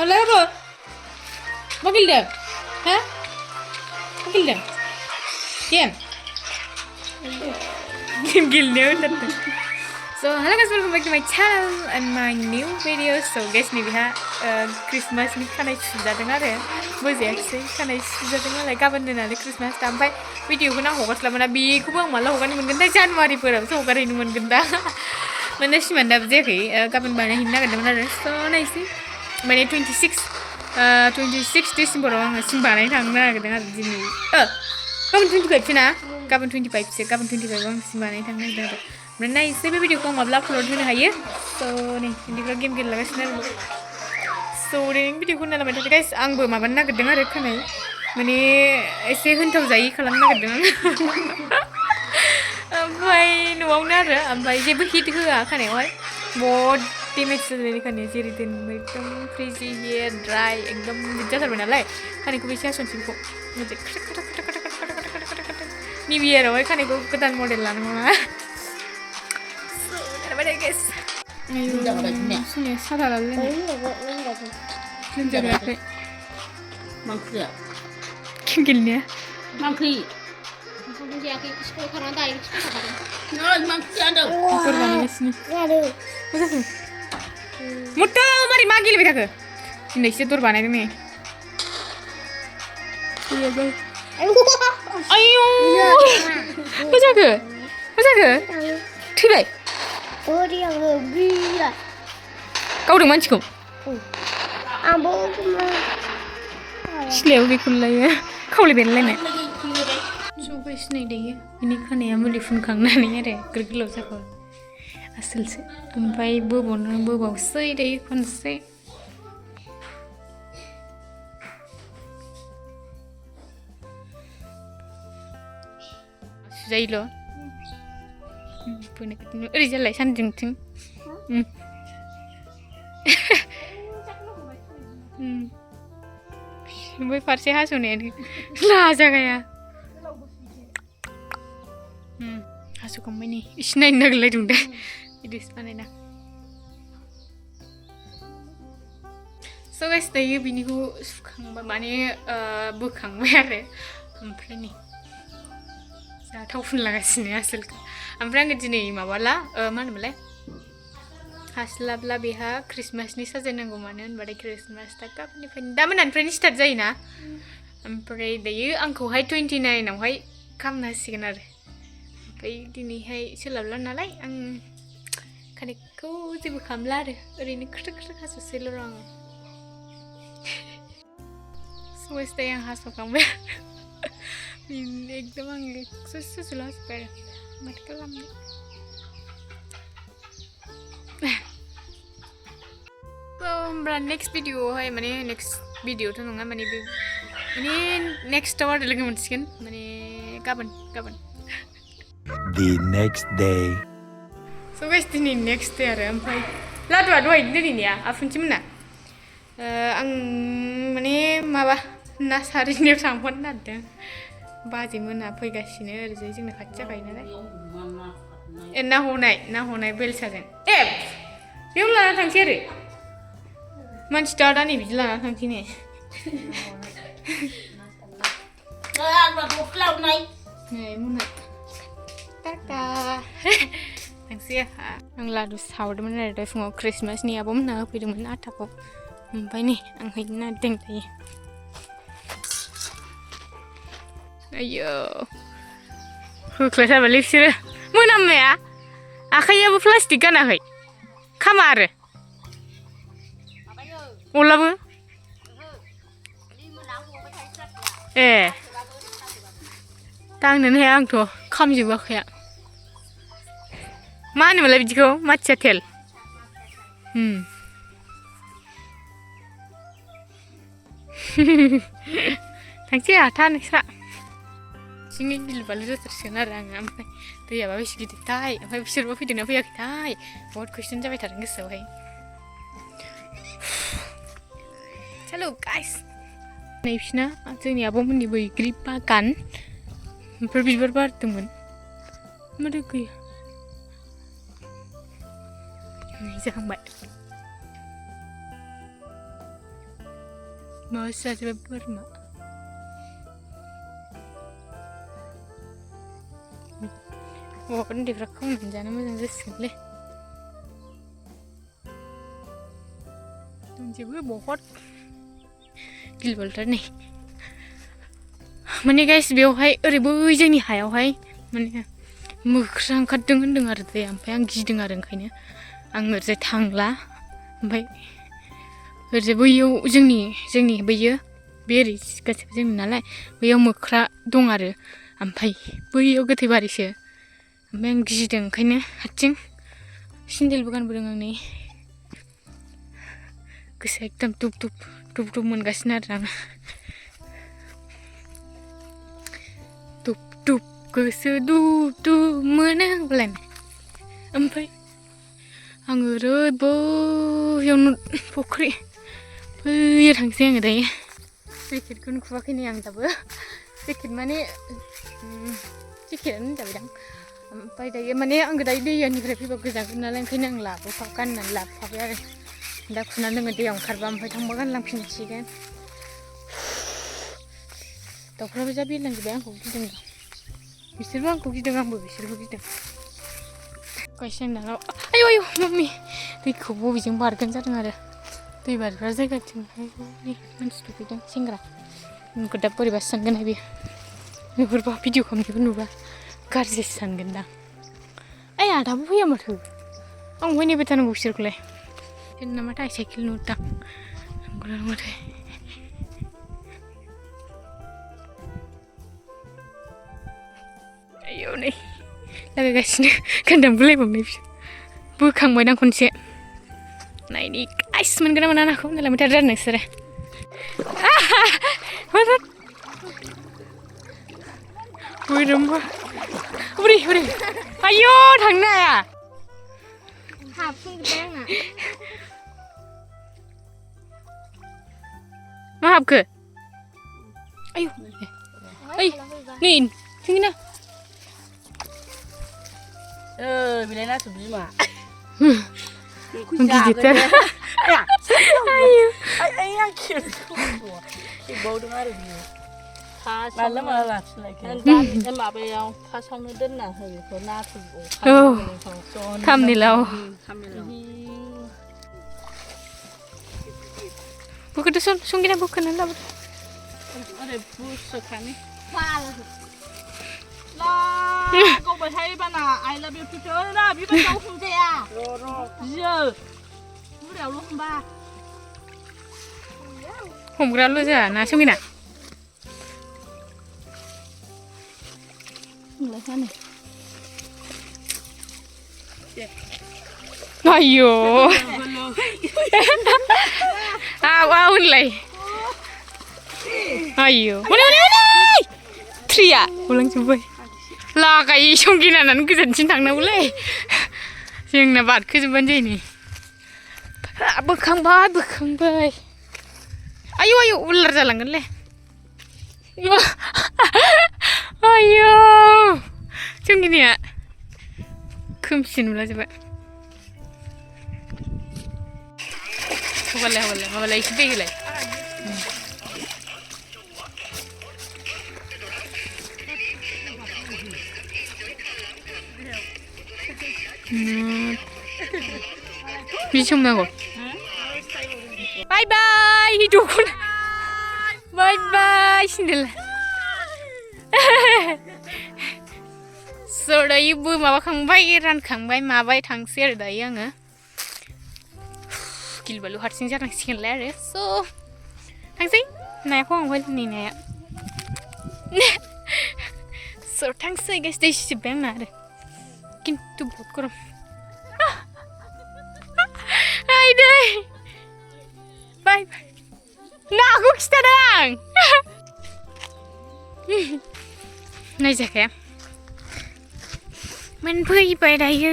Malah apa? Bakil dah? Hah? Bakil dah? Game? Game gilnya udah. So, hello guys, welcome back to my channel and my new video. So guys, nih lihat Christmas nih karena sudah dengar ya. Buziak sih karena sudah dengar lagi kapan nanti Christmas sampai video gue nang hokas selama nabi gue bang malah hokan ini menggenta Januari perang so hokan ini menggenta. Mana sih mana bzeki kapan mana hinna kada mana so nice sih. Mana 26 December orang sih mana thangna kada nggak jadi. Kapan 25 sih na? Kapan 25 sih? Kapan 25 orang sih mana thangna kada. Mana nice sih video ko mau upload होने है ये. So nih ini kalau game gitu lagi sih. So ini video ko na naman tapi guys ang gue maban na kada nggak rekan ya. Mane ऐसे होनथाव जायि खालामनो नागिरदों ओमफ्राय न'आवनो आरो ओमफ्राय जेबो हिट होआ खानायावहाय बहुत डेमेज जादों खानाया जेरै दोनबाय एकदम फ्रिजि हेयार ड्राई एकदम बिदि जाथारबाय नालाय खानायखौबो एसे हासनसिमखौ मोनसे निउ इयारावहाय खानायखौ गोदान मडेल लानांगौ ना जाबाय गाइस सुनाया सादा लालाय लोमजाबाय मांख्रिया गेलेनाया मांख्रि जायाखै स्कुल थांना डाइरेक्ट स्कुल थांखादों नै मांख्रिया होनदों गर बानायगासिनो मा जाखो मुट्ट' मारै मा गेलेबाय थाखो दिनैसो दर बानायदों नै आयौ मा जाखो थैबाय गावदों मानसिखौ सिलायाव बेखौनो लायो खावलाय बेरलायनाय सबाय सिनाय दायो बिनि खानाया मुलि फुनखांनानै आरो गोलाव जाखौ आसोलसो ओमफ्राय बोबावसै दायो खनसे सुजायोल' बोनायखौ ओरै जालाय सानजोंथिं बै फारसे हास'नायानो लाजागाया हास'खांबाय नै एसे नायनो नागिरलायदों दे बिदिसो बानायना स' गाइस दायो बिनिखौ सुखांबा माने बोखांबाय आरो ओमफ्राय नै जा थाव फुनलागासिनो आसोलखौ ओमफ्राय आङो दिनै माबाला मा होनोमोनलाय हास्लाबला बेहा ख्रिस्टमासनि साजायनांगौ मानो होनबाथाय ख्रिस्टमास दा गाबोननिफ्रायनो दा मोनानिफ्रायनो स्टार्ट जायोना ओमफ्राय दायो आंखौहाय 29आवहाय खालामनो हासिगोन आरो ओमफ्राय दिनैहाय सोलाबला नालाय आं खानायखौ जेबो खालामला आरो ओरैनो खोथो हास'सैल' र' आङो सबाय दायो आं हास'खांबाय एकदम आङो ससेल' हास'बाय आरो माथो खालामनो होमब्ला नेक्स्ट भिडिअआवहाय माने नेक्स्ट भिडिअथ' नङा माने बे माने नेक्स्टआव आरो लोगो मोनसिगोन माने गाबोन The next day So guys दिनै नेक्स्ट डे आरो ओमफ्राय लादुआ दहाय दिनैनिया आफुनथिमोनना आं माने माबा ना सारहैनायाव थांफानो नागिरदों बाजै मोना फैगासिनो ओरैजाय जोंना खाथि जाखायो नालाय ना हनाय बेलसाजों बेयाव लाना थांसै आरो मानसि दा नै बिदि लाना थांसै ने नै मोना टाटा थांसै आं लादु सावदोंमोन आरो दा फुङाव ख्रिस्टमासनि आब'मोनहा होफैदोंमोन आटाखौ ओमफ्राय नै आं हैनो नागिरदों दायो आयौ होख्लायथारबायलै बिसोरो मोनामनाया आखाइयाबो प्लास्टिक गानाखै खामा आरो अलाबो दांनोनो हाया आंथ' खामजोबो आखाइया मा होनोमोनलाय बिदिखौ माथिया तेल थांसै आथा नोंस्रा सिंनि गिलुबालु जाथारसिगोन आरो आङो ओमफ्राय दैयाबा बेसे गिदिरथाय ओमफ्राय बिसोरबो फैदोंना फैयाखैथाय बहुत कुइसन जाबाय थादों गोसोआवहाय हेलो गाइस नै बिसिना जोंनि आब'मोननि बैग्रि बागान ओमफ्राय बिबार बारदोंमोन माथो गैया नै जाहांबाय माबासो जाजोब्बाय बोरमा हौवाफोर उन्दैफ्रा खावनानै जानो मोजां जासिगोनलै दंजोबो बहुद गिलुबालुथार नै माने गाइस बेवहाय ओरै बै जोंनि हायावहाय माने मोख्रा ओंखारदों होनदों आरो दैया ओमफ्राय आं गिदों आरो ओंखायनो आं ओरैजाय थांला ओमफ्राय ओरैजाय बैयाव जोंनि बैयो बे ओरै गासिबो जोंनि नालाय बैयाव मोख्रा दं आरो ओमफ्राय बैयाव गोथै बारिसो ओमफ्राय आं गिदों ओंखायनो हारसिं सेन्देलबो गानबोदों आं नै गोसोआ एकदम दुब दुब मोनगासिनो आरो आं दुब गोसो दुब मोनो होनलायनाय ओमफ्राय आं ओरै बैयावनो फुख्रि बैयाव थांसै आङो दायो जेकेटखौनो खुवाखै नै आं दाबो जेकेट माने जेकेटआनो होनजाबायदां ओमफ्राय दायो माने आङो दायो दैनिफ्राय फैबा गोजांगोन नालाय ओंखायनो आं गाननानै लाबोफाबाय आरो दा खुनानै दोङो दैयाव ओंखारबा ओमफ्राय थांबा गानलांफिनसिगोन दाउफ्राबो जा बिरलांजोब्बाय आंखौ गिदों बिसोरबो आंखौ गिदों आंबो बिसोरबो गिदों गायसिन दानाव आयौ मम्मि दैखौ बबेजों बारगोन जादों आरो दै बारग्रा जायगाथिंहाय मानसि दुगैदों सेंग्रा नोंखौ दा बोरैबासो सानगोन बेयो नुहुरबा भिडिअ खालामनायखौ नुबा गाज्रिसो सानगोनदां ओइ आदाबो फैया माथो आं बहाय नेबाय थानांगौ बिसोरखौलाय बिसोर नामाथाय साइकेल नुदां नंगौना नङाथाय आयौ नै लागायगासिनो गान्दाम बुलायबावनाय बिसोर बोखांबायदां खनसे नायनि गाइस मोनगोन ना मोना नाखौ होनलायलांबाय थादों आरो नोंसोरो बोरैबा बोरै आयौ थांनो हाया हाबफैजोब्बाय आंना मा हाबखो आयौ ओइ नै जोंना बिलाय नाथुर बिमा गिदिरथार आयौ आं खेलखौ बावदों आरो बियो माला लाखिलायखो माबायाव फार्स्टआवनो दोनना होयो बेखौ नाथुर थामनिलाव बोखोदो संगिना बोखोनानै लाबोदो ओरै बुसोखानि गावबाय थायोबाना आइ लाभ इउ टुटु ना बेबायदियाव हमजाया बियो बुरायावल' हमबा हमग्राल' जाया ना संगिना आयौ होनलाय आयौ थ्रिया गलांजोब्बाय लागाय संगिनानानै गोजानसिन थांनांगौलै जोंना बारखोजोब्बानो जायो नै बोखांबाय आयौ उल्लार जालांगोनलै आयौ संगिनाया खोमसि नुलाजोब्बाय हगारलाय माबालाय एसे दै होलाय बिदि संनांगौ बाय बाय दख'ना बाय बाय सेन्देल स' दायोबो माबाखांबाय रानखांबाय माबाय थांसै आरो दायो आङो गिलुबालु हारसिं जानांसिगोनलाय आरो स' थांसै नायाखौ आंहाय दिनै नाया स' थांसै गाइस दै सिजोब्बाय आंना आरो खिन्थु बहुत गरम आयदै बाय नाखौ खिथादों आं नायजाखाया मोनफैबाय दायो